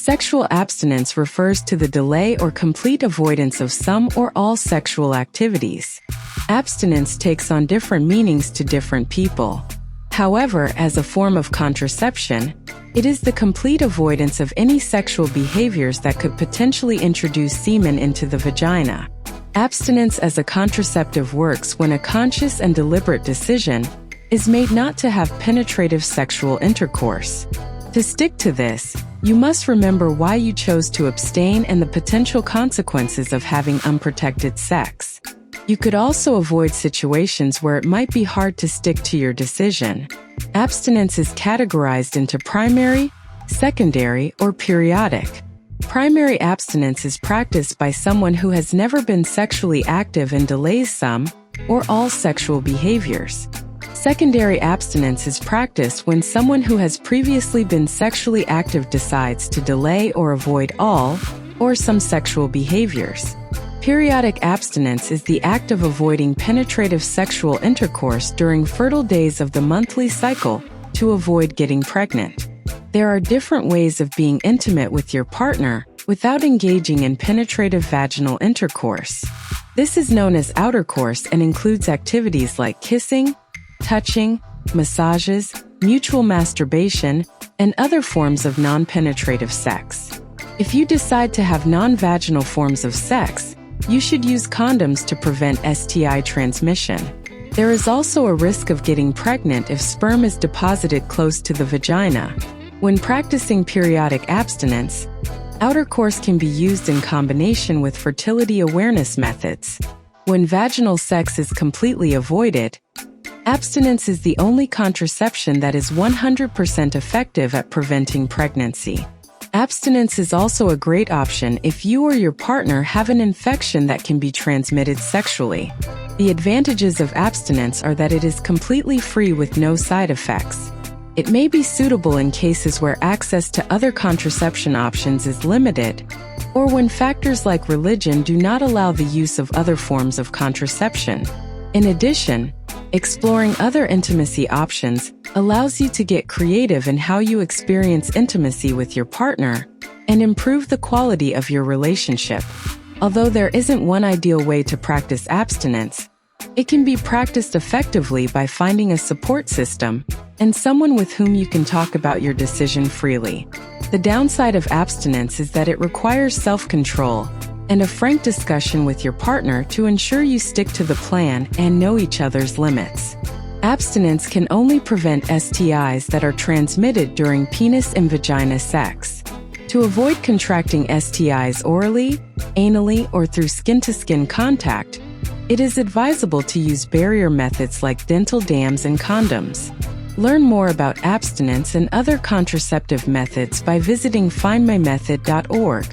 Sexual abstinence refers to the delay or complete avoidance of some or all sexual activities. Abstinence takes on different meanings to different people. However, as a form of contraception, it is the complete avoidance of any sexual behaviors that could potentially introduce semen into the vagina. Abstinence as a contraceptive works when a conscious and deliberate decision is made not to have penetrative sexual intercourse. To stick to this, you must remember why you chose to abstain and the potential consequences of having unprotected sex. You could also avoid situations where it might be hard to stick to your decision. Abstinence is categorized into primary, secondary, or periodic. Primary abstinence is practiced by someone who has never been sexually active and delays some or all sexual behaviors. Secondary abstinence is practiced when someone who has previously been sexually active decides to delay or avoid all or some sexual behaviors. Periodic abstinence is the act of avoiding penetrative sexual intercourse during fertile days of the monthly cycle to avoid getting pregnant. There are different ways of being intimate with your partner without engaging in penetrative vaginal intercourse. This is known as outercourse and includes activities like kissing, touching, massages, mutual masturbation, and other forms of non-penetrative sex. If you decide to have non-vaginal forms of sex, you should use condoms to prevent STI transmission. There is also a risk of getting pregnant if sperm is deposited close to the vagina. When practicing periodic abstinence, outercourse can be used in combination with fertility awareness methods. When vaginal sex is completely avoided, abstinence is the only contraception that is 100% effective at preventing pregnancy. Abstinence is also a great option if you or your partner have an infection that can be transmitted sexually. The advantages of abstinence are that it is completely free with no side effects. It may be suitable in cases where access to other contraception options is limited, or when factors like religion do not allow the use of other forms of contraception. In addition, exploring other intimacy options allows you to get creative in how you experience intimacy with your partner and improve the quality of your relationship. Although there isn't one ideal way to practice abstinence, it can be practiced effectively by finding a support system and someone with whom you can talk about your decision freely. The downside of abstinence is that it requires self-control and a frank discussion with your partner to ensure you stick to the plan and know each other's limits. Abstinence can only prevent STIs that are transmitted during penis and vagina sex. To avoid contracting STIs orally, anally, or through skin-to-skin contact, it is advisable to use barrier methods like dental dams and condoms. Learn more about abstinence and other contraceptive methods by visiting findmymethod.org.